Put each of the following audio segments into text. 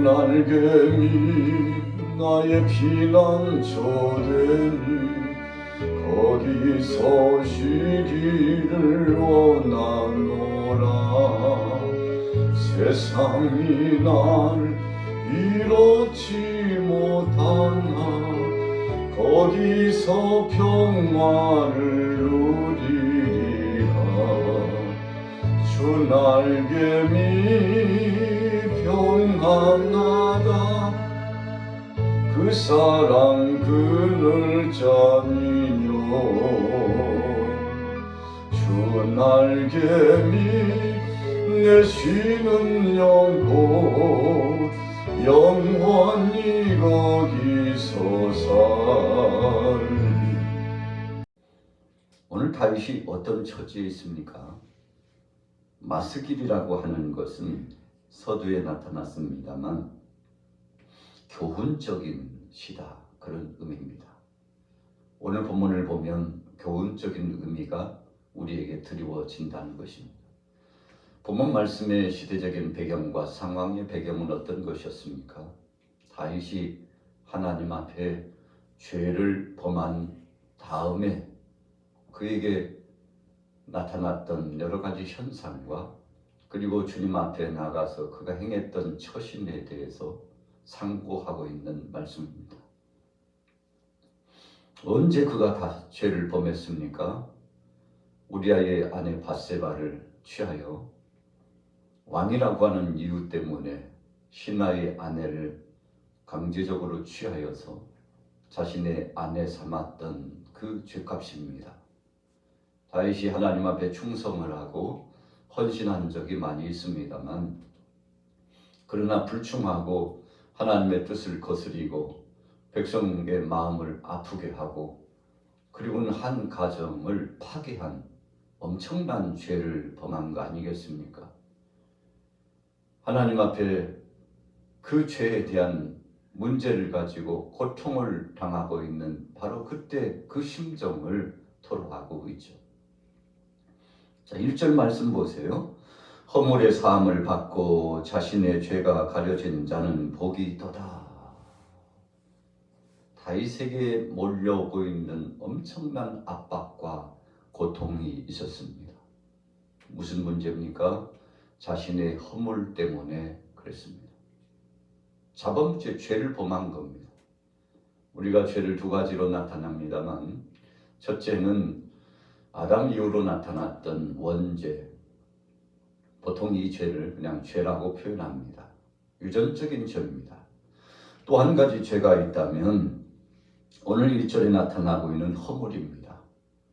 주날개미 나의 피난처되니 거기서 쉬기를 원하노라. 세상이 날 이렇지 못하나 거기서 평화를 누리리라. 주날개미 평안하다 그 사랑 그늘 잠이뇨. 주날개미 내 쉬는 영혼 영원히 거기서 살리. 오늘 다윗이 어떤 처지에 있습니까? 마스길이라고 하는 것은 서두에 나타났습니다만 교훈적인 시다, 그런 의미입니다. 오늘 본문을 보면 교훈적인 의미가 우리에게 드리워진다는 것입니다. 본문 말씀의 시대적인 배경과 상황의 배경은 어떤 것이었습니까? 다윗이 하나님 앞에 죄를 범한 다음에 그에게 나타났던 여러 가지 현상과 그리고 주님 앞에 나가서 그가 행했던 처신에 대해서 상고하고 있는 말씀입니다. 언제 그가 다 죄를 범했습니까? 우리아의 아내 밧세바를 취하여 왕이라고 하는 이유 때문에 신하의 아내를 강제적으로 취하여서 자신의 아내 삼았던 그 죄값입니다. 다윗이 하나님 앞에 충성을 하고 헌신한 적이 많이 있습니다만 그러나 불충하고 하나님의 뜻을 거스리고 백성의 마음을 아프게 하고 그리고는 한 가정을 파괴한 엄청난 죄를 범한 거 아니겠습니까? 하나님 앞에 그 죄에 대한 문제를 가지고 고통을 당하고 있는 바로 그때 그 심정을 토로하고 있죠. 자, 1절 말씀 보세요. 허물의 사함을 받고 자신의 죄가 가려진 자는 복이 있도다. 다윗에게 몰려오고 있는 엄청난 압박과 고통이 있었습니다. 무슨 문제입니까? 자신의 허물 때문에 그랬습니다. 자범죄, 죄를 범한 겁니다. 우리가 죄를 두 가지로 나타납니다만 첫째는 아담 이후로 나타났던 원죄, 보통 이 죄를 그냥 죄라고 표현합니다. 유전적인 죄입니다. 또 한 가지 죄가 있다면 오늘 1절에 나타나고 있는 허물입니다.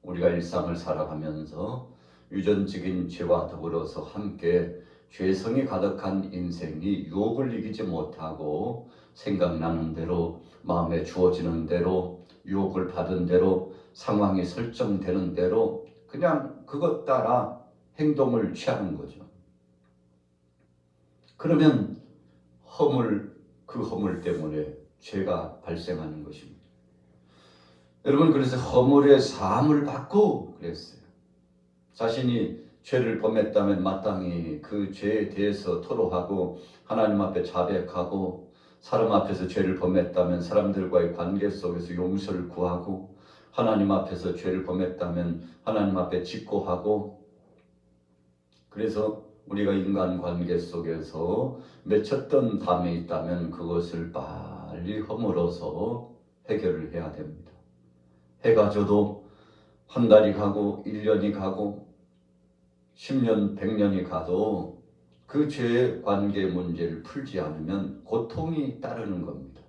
우리가 일상을 살아가면서 유전적인 죄와 더불어서 함께 죄성이 가득한 인생이 유혹을 이기지 못하고 생각나는 대로 마음에 주어지는 대로 유혹을 받은 대로 상황이 설정되는 대로 그냥 그것 따라 행동을 취하는 거죠. 그러면 그 허물 때문에 죄가 발생하는 것입니다. 여러분, 그래서 허물의 사함을 받고 그랬어요. 자신이 죄를 범했다면 마땅히 그 죄에 대해서 토로하고 하나님 앞에 자백하고 사람 앞에서 죄를 범했다면 사람들과의 관계 속에서 용서를 구하고 하나님 앞에서 죄를 범했다면 하나님 앞에 직고하고 그래서 우리가 인간 관계 속에서 맺혔던 담이 있다면 그것을 빨리 허물어서 해결을 해야 됩니다. 해가 져도 한 달이 가고 1년이 가고 10년, 100년이 가도 그 죄의 관계 문제를 풀지 않으면 고통이 따르는 겁니다.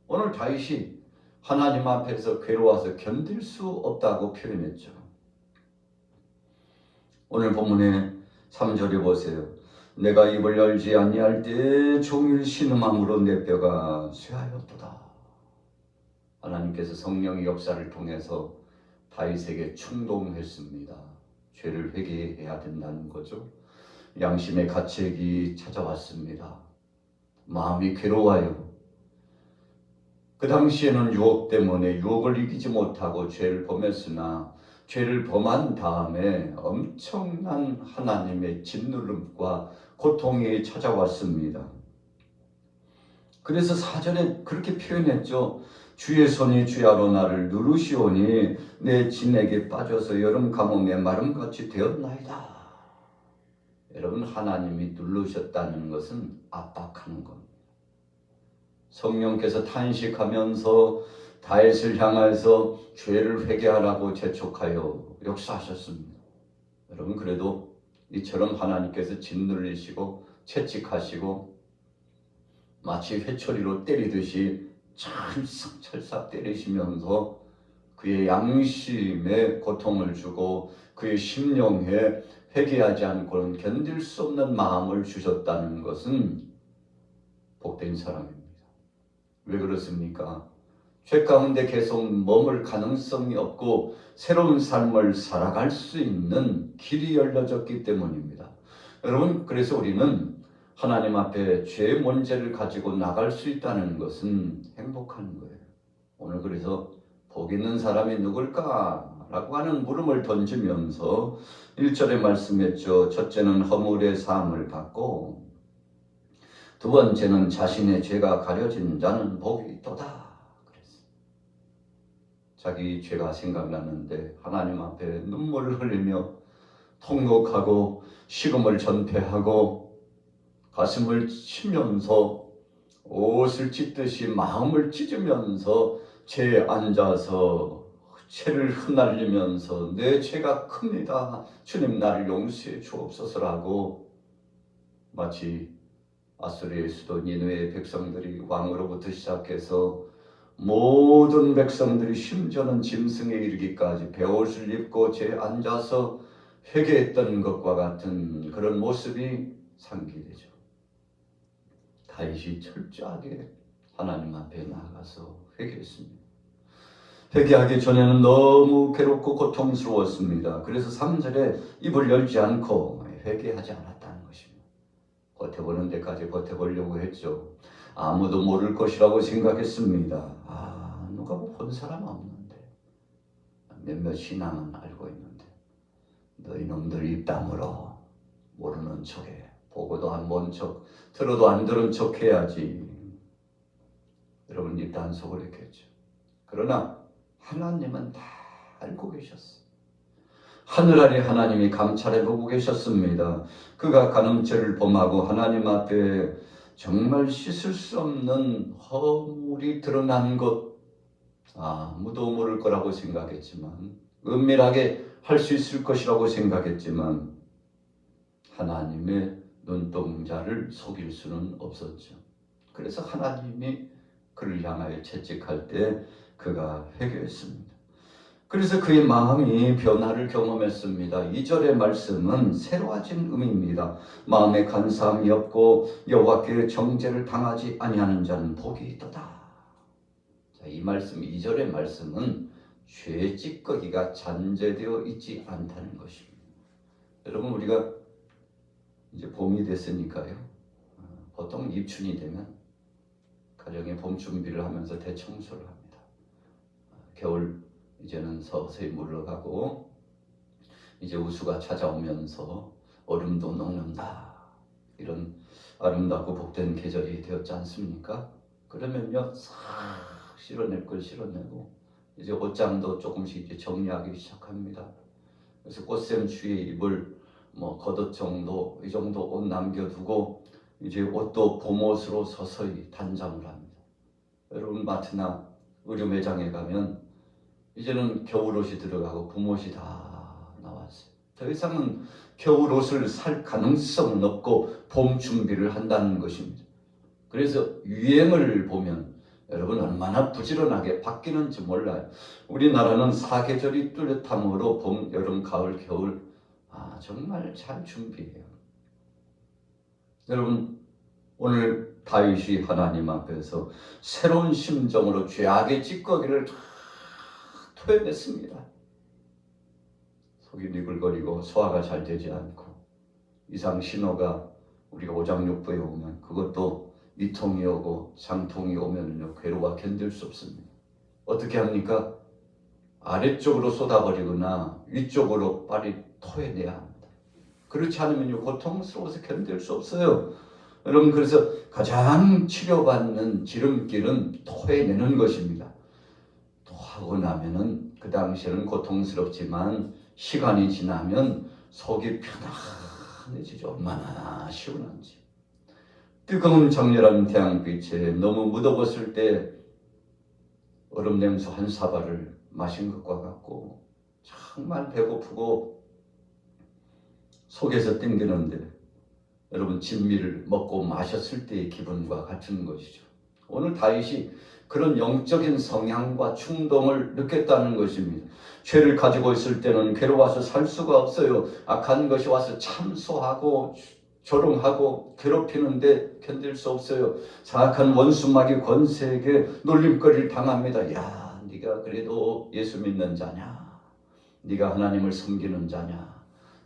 오늘 다윗이 하나님 앞에서 괴로워서 견딜 수 없다고 표현했죠. 오늘 본문의 3절에 보세요. 내가 입을 열지 아니할 때 종일 신음함으로 내 뼈가 쇠하였도다. 하나님께서 성령의 역사를 통해서 다윗에게 충동했습니다. 죄를 회개해야 된다는 거죠. 양심의 가책이 찾아왔습니다. 마음이 괴로워요. 그 당시에는 유혹 때문에 유혹을 이기지 못하고 죄를 범했으나 죄를 범한 다음에 엄청난 하나님의 짓누름과 고통이 찾아왔습니다. 그래서 사전에 그렇게 표현했죠. 주의 손이 주야로 나를 누르시오니 내 진액에 빠져서 여름 가뭄에 마름같이 되었나이다. 여러분, 하나님이 누르셨다는 것은 압박하는 겁니다. 성령께서 탄식하면서 다윗을 향해서 죄를 회개하라고 재촉하여 역사하셨습니다. 여러분, 그래도 이처럼 하나님께서 짓눌리시고 채찍하시고 마치 회초리로 때리듯이 찰싹찰싹 때리시면서 그의 양심에 고통을 주고 그의 심령에 회개하지 않고는 견딜 수 없는 마음을 주셨다는 것은 복된 사람입니다. 왜 그렇습니까? 죄 가운데 계속 머물 가능성이 없고 새로운 삶을 살아갈 수 있는 길이 열려졌기 때문입니다. 여러분, 그래서 우리는 하나님 앞에 죄의 문제를 가지고 나갈 수 있다는 것은 행복한 거예요. 오늘 그래서 복 있는 사람이 누굴까? 라고 하는 물음을 던지면서 1절에 말씀했죠. 첫째는 허물의 사함을 받고 두 번째는 자신의 죄가 가려진 자는 복이 있도다. 그랬어요. 자기 죄가 생각났는데 하나님 앞에 눈물을 흘리며 통곡하고 식음을 전폐하고 가슴을 치면서 옷을 찢듯이 마음을 찢으면서 죄에 앉아서 죄를 흩날리면서 내 죄가 큽니다. 주님 나를 용서해 주옵소서라고 마치 아수르의 수도 니느웨의 백성들이 왕으로부터 시작해서 모든 백성들이 심지어는 짐승에 이르기까지 베옷을 입고 죄에 앉아서 회개했던 것과 같은 그런 모습이 상기되죠. 다윗이 철저하게 하나님 앞에 나가서 회개했습니다. 회개하기 전에는 너무 괴롭고 고통스러웠습니다. 그래서 3절에 입을 열지 않고 회개하지 않았다는 것입니다. 버텨보는 데까지 버텨보려고 했죠. 아무도 모를 것이라고 생각했습니다. 누가 뭐 본 사람 없는데 몇몇 신앙은 알고 있는데 너희 놈들 입 다물어 모르는 척해. 보고도 안 본 척, 들어도 안 들은 척 해야지. 여러분, 입 단속을 했겠죠. 그러나 하나님은 다 알고 계셨어요. 하늘 아래 하나님이 감찰해 보고 계셨습니다. 그가 간음죄를 범하고 하나님 앞에 정말 씻을 수 없는 허물이 드러난 것, 아무도 모를 거라고 생각했지만, 은밀하게 할 수 있을 것이라고 생각했지만 하나님의 눈동자를 속일 수는 없었죠. 그래서 하나님이 그를 향하여 채찍할 때 그가 회개했습니다. 그래서 그의 마음이 변화를 경험했습니다. 2절의 말씀은 새로워진 의미입니다. 마음에 간사함이 없고 여호와께 정죄를 당하지 아니하는 자는 복이 있도다. 자, 이 말씀 2절의 말씀은 죄 찌꺼기가 잔재되어 있지 않다는 것입니다. 여러분, 우리가 이제 봄이 됐으니까요. 보통 입춘이 되면 가정의 봄 준비를 하면서 대청소를 합니다. 겨울 이제는 서서히 물러가고 이제 우수가 찾아오면서 얼음도 녹는다. 이런 아름답고 복된 계절이 되었지 않습니까? 그러면요, 싹 실어낼 걸 실어내고 이제 옷장도 조금씩 이제 정리하기 시작합니다. 그래서 꽃샘추위에 입을 겉옷 정도, 이 정도 옷 남겨두고 이제 옷도 봄옷으로 서서히 단장을 합니다. 여러분, 마트나 의류 매장에 가면 이제는 겨울옷이 들어가고 봄옷이 다 나왔어요. 더 이상은 겨울옷을 살 가능성은 없고 봄 준비를 한다는 것입니다. 그래서 유행을 보면 여러분 얼마나 부지런하게 바뀌는지 몰라요. 우리나라는 사계절이 뚜렷함으로 봄, 여름, 가을, 겨울 정말 잘 준비해요. 여러분, 오늘 다윗이 하나님 앞에서 새로운 심정으로 죄악의 찌꺼기를 다 토해냈습니다. 속이 니글거리고 소화가 잘 되지 않고 이상 신호가 우리가 오장육부에 오면 그것도 이통이 오고 상통이 오면요 괴로워 견딜 수 없습니다. 어떻게 합니까? 아래쪽으로 쏟아버리거나 위쪽으로 빨리 토해내야 합니다. 그렇지 않으면요 고통스러워서 견딜 수 없어요. 여러분 그래서 가장 치료받는 지름길은 토해내는 것입니다. 토하고 나면은 그 당시에는 고통스럽지만 시간이 지나면 속이 편안해지죠. 얼마나 시원한지. 뜨거운 장렬한 태양빛에 너무 무더웠을 때 얼음 냉수 한 사발을 마신 것과 같고 정말 배고프고 속에서 땡기는데 여러분 진미를 먹고 마셨을 때의 기분과 같은 것이죠. 오늘 다윗이 그런 영적인 성향과 충동을 느꼈다는 것입니다. 죄를 가지고 있을 때는 괴로워서 살 수가 없어요. 악한 것이 와서 참소하고 조롱하고 괴롭히는데 견딜 수 없어요. 사악한 원수마귀 권세에게 놀림거리를 당합니다. 야, 네가 그래도 예수 믿는 자냐? 네가 하나님을 섬기는 자냐?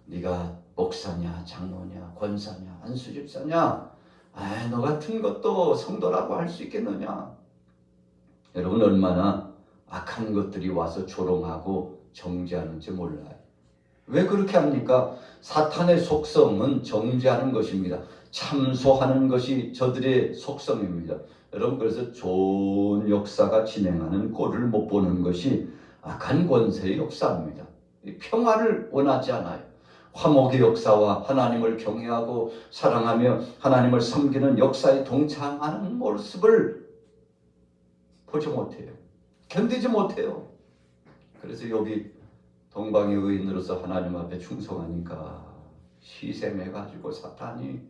네가 목사냐, 장로냐, 권사냐, 안수집사냐? 너 같은 것도 성도라고 할 수 있겠느냐? 여러분 얼마나 악한 것들이 와서 조롱하고 정죄하는지 몰라요. 왜 그렇게 합니까? 사탄의 속성은 정죄하는 것입니다. 참소하는 것이 저들의 속성입니다. 여러분 그래서 좋은 역사가 진행하는 꼴을 못 보는 것이 악한 권세의 역사입니다. 평화를 원하지 않아요. 화목의 역사와 하나님을 경외하고 사랑하며 하나님을 섬기는 역사에 동참하는 모습을 보지 못해요. 견디지 못해요. 그래서 욥이 동방의 의인으로서 하나님 앞에 충성하니까 희생해가지고 사탄이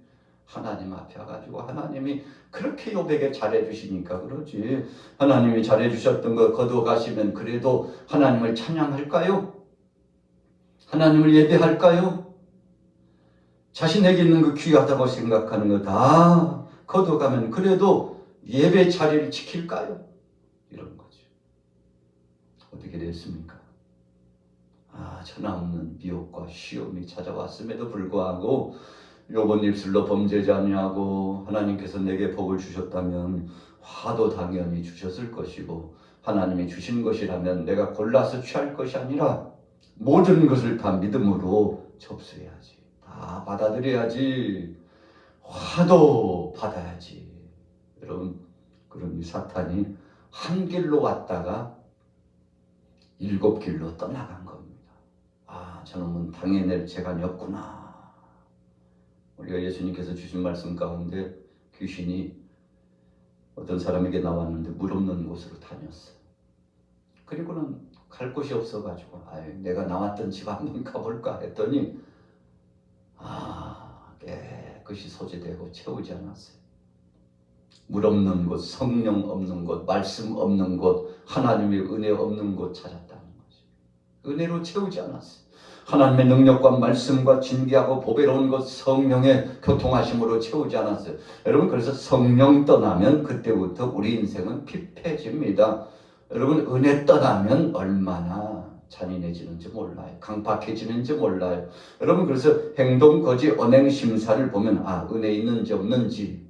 하나님 앞에 와가지고 하나님이 그렇게 욥에게 잘해주시니까 그러지. 하나님이 잘해주셨던 거 거둬가시면 그래도 하나님을 찬양할까요? 하나님을 예배할까요? 자신에게 있는 그 귀하다고 생각하는 거 다 거둬가면 그래도 예배 자리를 지킬까요? 이런 거죠. 어떻게 됐습니까? 천하없는 미혹과 시험이 찾아왔음에도 불구하고 욥은 입술로 범죄지 아니하고 하나님께서 내게 복을 주셨다면 화도 당연히 주셨을 것이고 하나님이 주신 것이라면 내가 골라서 취할 것이 아니라 모든 것을 다 믿음으로 접수해야지. 다 받아들여야지. 화도 받아야지. 여러분 그러니 사탄이 한 길로 왔다가 7길로 떠나간 겁니다. 저놈은 당해낼 재간이 없구나. 우리가 예수님께서 주신 말씀 가운데 귀신이 어떤 사람에게 나왔는데 물 없는 곳으로 다녔어요. 그리고는 갈 곳이 없어가지고 내가 나왔던 집 한번 가볼까 했더니 깨끗이 소지되고 채우지 않았어요. 물 없는 곳, 성령 없는 곳, 말씀 없는 곳, 하나님의 은혜 없는 곳 찾았다는 거죠. 은혜로 채우지 않았어요. 하나님의 능력과 말씀과 진귀하고 보배로운 것 성령의 교통하심으로 채우지 않았어요. 여러분 그래서 성령 떠나면 그때부터 우리 인생은 피폐해집니다. 여러분 은혜 떠나면 얼마나 잔인해지는지 몰라요. 강팍해지는지 몰라요. 여러분 그래서 행동, 거지, 언행, 심사를 보면 은혜 있는지 없는지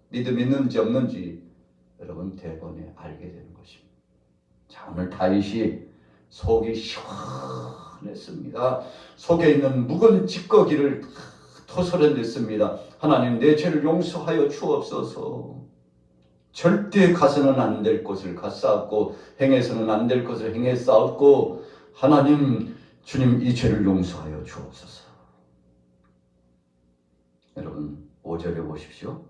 믿음 있는지 없는지 여러분 대번에 알게 되는 것입니다. 자, 오늘 다윗이 속이 시원했습니다. 속에 있는 묵은 찌꺼기를 토설어냈습니다. 하나님 내 죄를 용서하여 주옵소서. 절대 가서는 안 될 것을 갔사옵고 행해서는 안 될 것을 행했사옵고 하나님 주님 이 죄를 용서하여 주옵소서. 여러분 5절에 보십시오.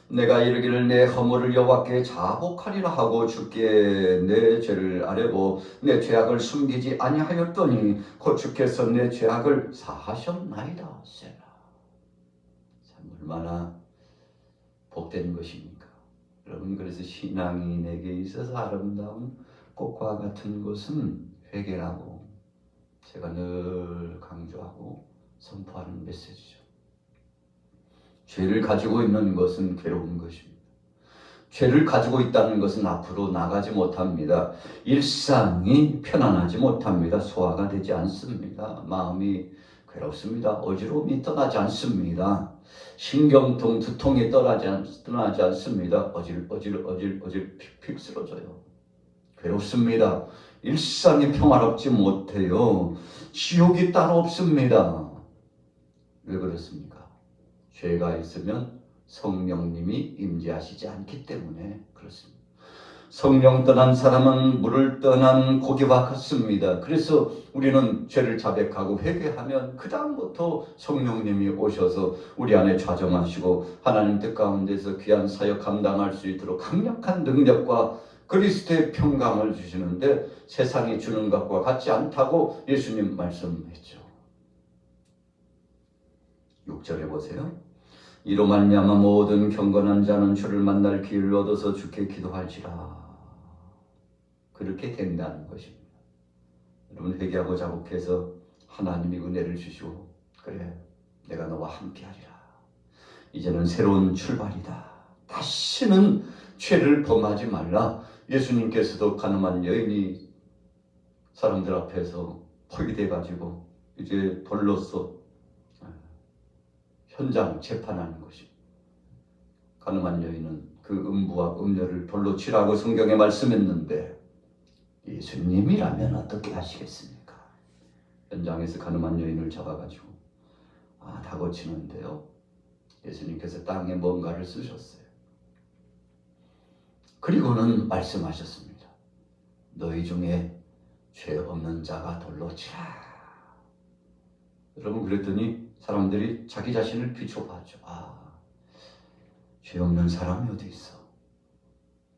내가 이르기를 내 허물을 여호와께 자복하리라 하고 주께 내 죄를 아뢰고 내 죄악을 숨기지 아니하였더니 곧 주께서 내 죄악을 사하셨나이다. 세라. 참 얼마나 복된 것입니까? 여러분 그래서 신앙이 내게 있어서 아름다운 꽃과 같은 것은 회개라고 제가 늘 강조하고 선포하는 메시지죠. 죄를 가지고 있는 것은 괴로운 것입니다. 죄를 가지고 있다는 것은 앞으로 나가지 못합니다. 일상이 편안하지 못합니다. 소화가 되지 않습니다. 마음이 괴롭습니다. 어지러움이 떠나지 않습니다. 신경통, 두통이 떠나지 않습니다. 어질 픽픽 쓰러져요. 괴롭습니다. 일상이 평화롭지 못해요. 지옥이 따로 없습니다. 왜 그렇습니까? 죄가 있으면 성령님이 임재하시지 않기 때문에 그렇습니다. 성령 떠난 사람은 물을 떠난 고기와 같습니다. 그래서 우리는 죄를 자백하고 회개하면 그 다음부터 성령님이 오셔서 우리 안에 좌정하시고 하나님 뜻 가운데서 귀한 사역 감당할 수 있도록 강력한 능력과 그리스도의 평강을 주시는데 세상이 주는 것과 같지 않다고 예수님 말씀했죠. 6절에 보세요. 이로 말미암아 모든 경건한 자는 주를 만날 기회를 얻어서 주께 기도할지라. 그렇게 된다는 것입니다. 여러분 회개하고 자복해서 하나님이 은혜를 주시고 그래 내가 너와 함께하리라. 이제는 새로운 출발이다. 다시는 죄를 범하지 말라. 예수님께서도 가늠한 여인이 사람들 앞에서 포위돼가지고 이제 돌로서 현장 재판하는 것입니다. 가늠한 여인은 그 음부와 음녀를 돌로 치라고 성경에 말씀했는데 예수님이라면 어떻게 하시겠습니까? 현장에서 가늠한 여인을 잡아가지고 다 고치는데요. 예수님께서 땅에 뭔가를 쓰셨어요. 그리고는 말씀하셨습니다. 너희 중에 죄 없는 자가 돌로 치라. 여러분 그랬더니 사람들이 자기 자신을 비춰봤죠. 죄 없는 사람이 어디 있어?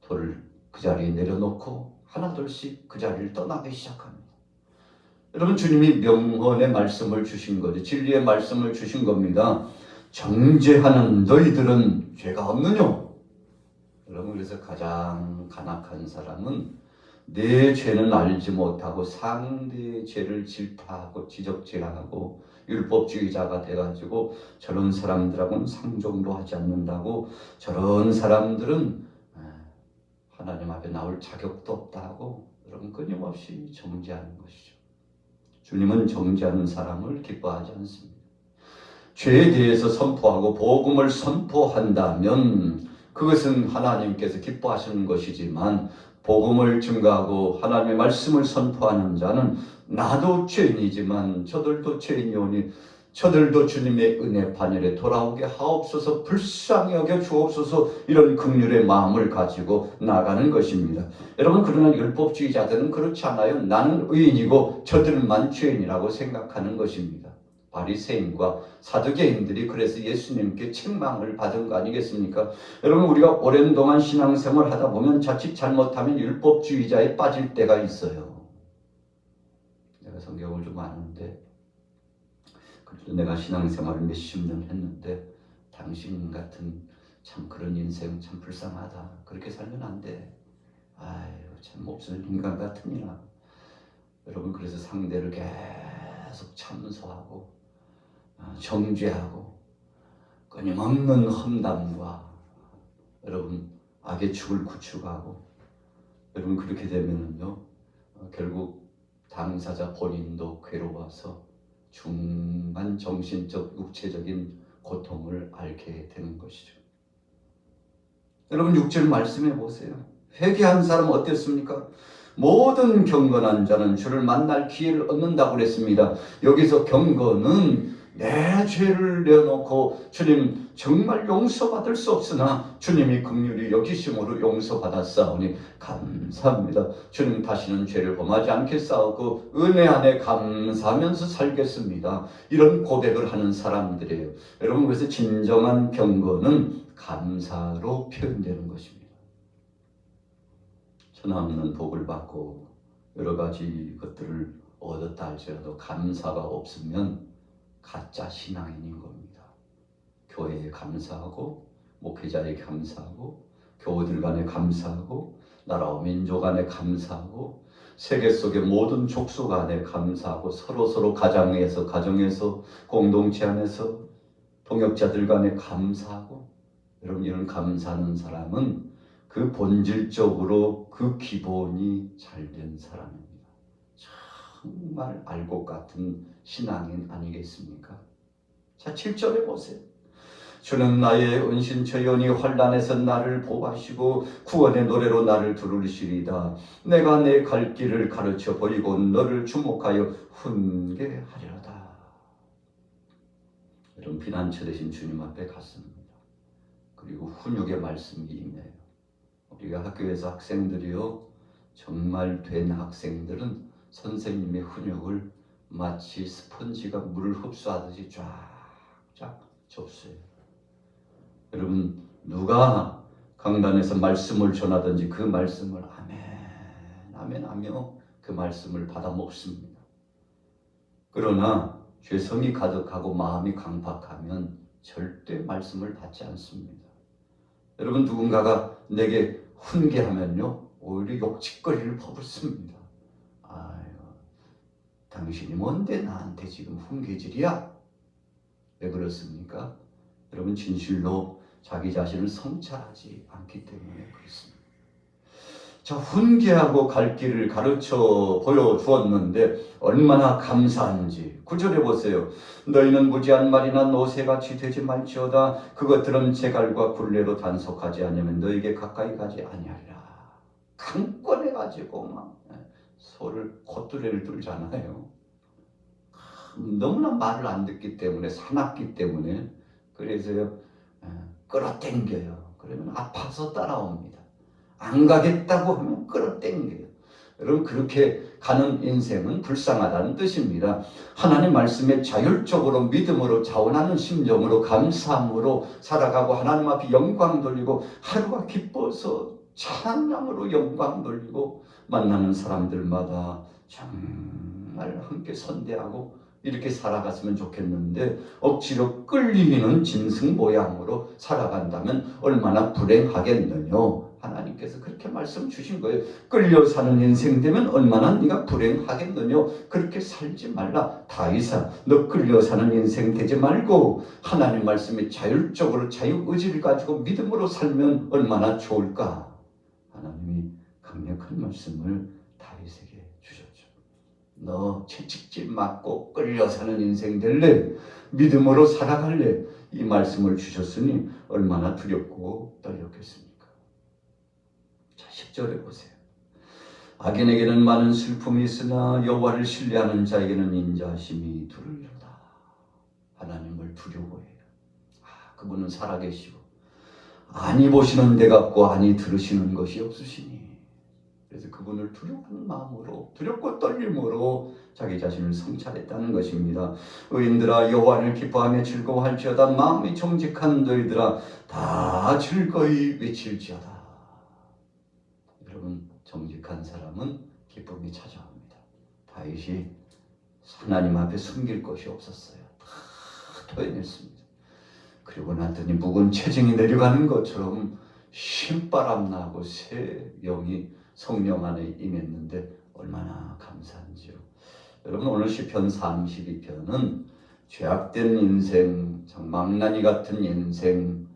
돌을 그 자리에 내려놓고 하나둘씩 그 자리를 떠나기 시작합니다. 여러분 주님이 명언의 말씀을 주신 거죠. 진리의 말씀을 주신 겁니다. 정죄하는 너희들은 죄가 없느뇨? 여러분 그래서 가장 간악한 사람은 내 죄는 알지 못하고 상대의 죄를 질타하고 지적질하고 율법주의자가 돼가지고 저런 사람들하고는 상종도 하지 않는다고 저런 사람들은 하나님 앞에 나올 자격도 없다고 여러분 끊임없이 정죄하는 것이죠. 주님은 정죄하는 사람을 기뻐하지 않습니다. 죄에 대해서 선포하고 복음을 선포한다면 그것은 하나님께서 기뻐하시는 것이지만 복음을 증거하고 하나님의 말씀을 선포하는 자는 나도 죄인이지만 저들도 죄인이오니 저들도 주님의 은혜 반열에 돌아오게 하옵소서 불쌍히 여겨 주옵소서 이런 긍휼의 마음을 가지고 나가는 것입니다. 여러분 그러나 율법주의자들은 그렇지 않아요. 나는 의인이고 저들만 죄인이라고 생각하는 것입니다. 바리새인과 사두개인들이 그래서 예수님께 책망을 받은 거 아니겠습니까? 여러분 우리가 오랜 동안 신앙생활을 하다 보면 자칫 잘못하면 율법주의자에 빠질 때가 있어요. 내가 성경을 좀 아는데 그래도 내가 신앙생활을 몇십 년 했는데 당신 같은 참 그런 인생 참 불쌍하다. 그렇게 살면 안 돼. 아유 참 몹쓸 인간 같으니라. 여러분 그래서 상대를 계속 참소하고 정죄하고 끊임없는 험담과 여러분 악의 축을 구축하고 여러분 그렇게 되면은요 결국 당사자 본인도 괴로워서 중한 정신적 육체적인 고통을 앓게 되는 것이죠. 여러분 6절 말씀해 보세요. 회개한 사람은 어땠습니까? 모든 경건한 자는 주를 만날 기회를 얻는다고 그랬습니다. 여기서 경건은 내 죄를 내어놓고 주님 정말 용서받을 수 없으나 주님이 긍휼히 여기심으로 용서받았사오니 감사합니다. 주님 다시는 죄를 범하지 않겠사오고 은혜 안에 감사하면서 살겠습니다. 이런 고백을 하는 사람들이에요. 여러분 그래서 진정한 경건은 감사로 표현되는 것입니다. 천하없는 복을 받고 여러 가지 것들을 얻었다 할지라도 감사가 없으면 가짜 신앙인인 겁니다. 교회에 감사하고 목회자에 감사하고 교우들 간에 감사하고 나라와 민족 간에 감사하고 세계 속의 모든 족속 간에 감사하고 서로 가정에서 공동체 안에서 동역자들 간에 감사하고 여러분 이런 감사하는 사람은 그 본질적으로 그 기본이 잘된 사람입니다. 정말 알곡 같은 신앙인 아니겠습니까? 자 7절에 보세요. 주는 나의 은신처이오니 환난에서 나를 보호하시고 구원의 노래로 나를 두르시리다. 내가 내 갈 길을 가르쳐 보이고 너를 주목하여 훈계하리로다. 여러분 피난처 되신 주님 앞에 갔습니다. 그리고 훈육의 말씀이 임해요. 우리가 학교에서 학생들이요, 정말 된 학생들은 선생님의 훈육을 마치 스펀지가 물을 흡수하듯이 쫙쫙 접수해요. 여러분, 누가 강단에서 말씀을 전하든지 그 말씀을 아멘 아멘 하며 그 말씀을 받아 먹습니다. 그러나 죄성이 가득하고 마음이 강팍하면 절대 말씀을 받지 않습니다. 여러분, 누군가가 내게 훈계하면요, 오히려 욕짓거리를 퍼붓습니다. 아유, 당신이 뭔데 나한테 지금 훈계질이야? 왜 그렇습니까? 여러분, 진실로 자기 자신을 성찰하지 않기 때문에 그렇습니다. 자, 훈계하고 갈 길을 가르쳐 보여주었는데 얼마나 감사한지. 9절에 보세요. 너희는 무지한 말이나 노새같이 되지 말지어다. 그것들은 제갈과 굴레로 단속하지 않으면 너희에게 가까이 가지 아니하리라. 강권해가지고 막 소를 콧두레를 들잖아요. 너무나 말을 안 듣기 때문에, 사납기 때문에. 그래서요, 끌어당겨요. 그러면 아파서 따라옵니다. 안 가겠다고 하면 끌어당겨요. 여러분, 그렇게 가는 인생은 불쌍하다는 뜻입니다. 하나님 말씀에 자율적으로 믿음으로 자원하는 심정으로 감사함으로 살아가고 하나님 앞에 영광 돌리고 하루가 기뻐서 찬양으로 영광 돌리고 만나는 사람들마다 정말 함께 선대하고 이렇게 살아갔으면 좋겠는데 억지로 끌리는 짐승 모양으로 살아간다면 얼마나 불행하겠느냐. 하나님께서 그렇게 말씀 주신 거예요. 끌려 사는 인생 되면 얼마나 네가 불행하겠느냐. 그렇게 살지 말라. 다윗아, 너 끌려 사는 인생 되지 말고 하나님 말씀에 자율적으로 자유의지를 가지고 믿음으로 살면 얼마나 좋을까. 하나님이 강력한 말씀을 다윗에게 주셨죠. 너 채찍질 맞고 끌려 사는 인생 될래? 믿음으로 살아갈래? 이 말씀을 주셨으니 얼마나 두렵고 떨렸겠습니까? 자, 10절에 보세요. 악인에게는 많은 슬픔이 있으나 여호와를 신뢰하는 자에게는 인자하심이 두르리로다. 하나님을 두려워해요. 그분은 살아계시고 아니 보시는 데 같고 아니 들으시는 것이 없으시니, 그래서 그분을 두려워하는 마음으로, 두렵고 떨림으로 자기 자신을 성찰했다는 것입니다. 의인들아 여호와를 기뻐하며 즐거워할지어다. 마음이 정직한 너희들아 다 즐거이 외칠지어다. 여러분, 정직한 사람은 기쁨이 찾아옵니다. 다윗이 하나님 앞에 숨길 것이 없었어요. 다 토해냈습니다. 그리고 났더니 묵은 체증이 내려가는 것처럼 신바람 나고 새 영이 성령 안에 임했는데 얼마나 감사한지요. 여러분, 오늘 시편 32편은 죄악된 인생, 망나니 같은 인생,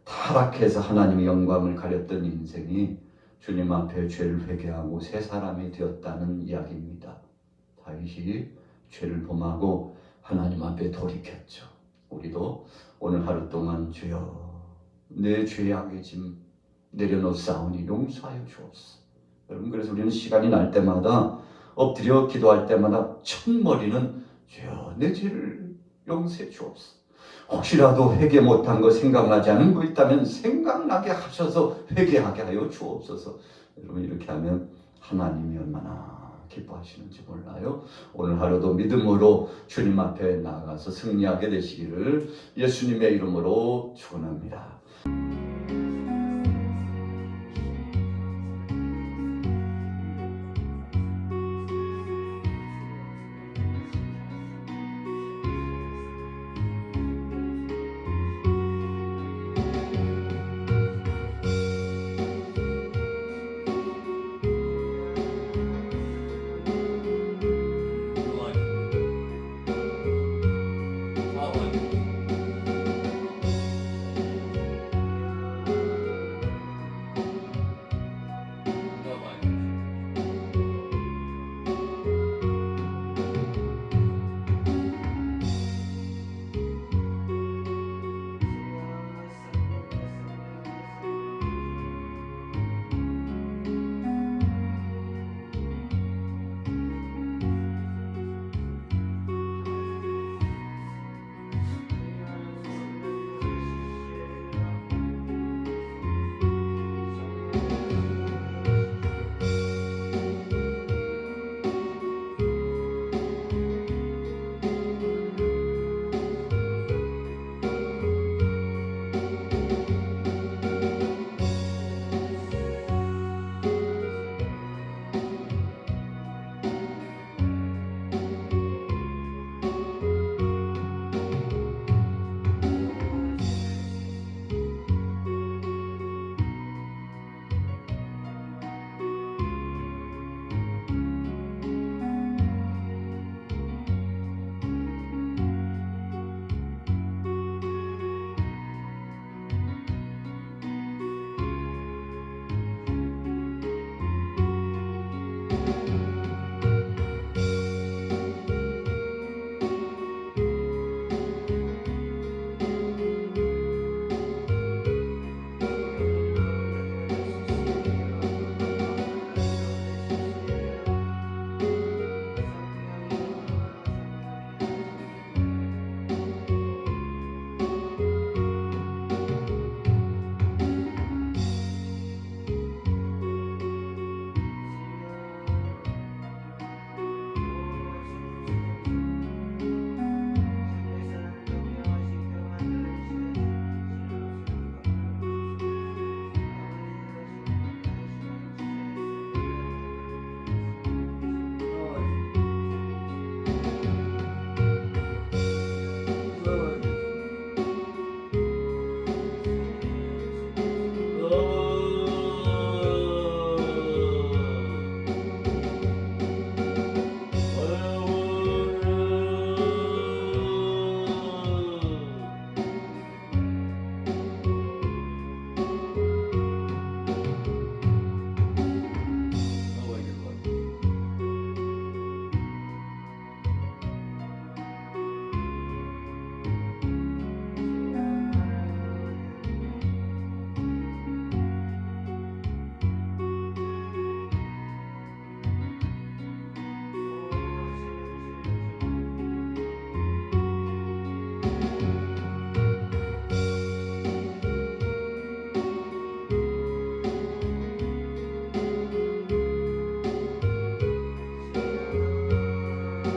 타락해서 하나님의 영광을 가렸던 인생이 주님 앞에 죄를 회개하고 새 사람이 되었다는 이야기입니다. 다윗이 죄를 범하고 하나님 앞에 돌이켰죠. 우리도 오늘 하루 동안 주여 내 죄악의 짐 내려놓사오니 용서하여 주옵소서. 여러분, 그래서 우리는 시간이 날 때마다 엎드려 기도할 때마다 첫머리는 주여 내 죄를 용서해 주옵소서. 혹시라도 회개 못한 거, 생각나지 않은 거 있다면 생각나게 하셔서 회개하게 하여 주옵소서. 여러분, 이렇게 하면 하나님이 얼마나 기뻐하시는지 몰라요. 오늘 하루도 믿음으로 주님 앞에 나가서 승리하게 되시기를 예수님의 이름으로 축원합니다.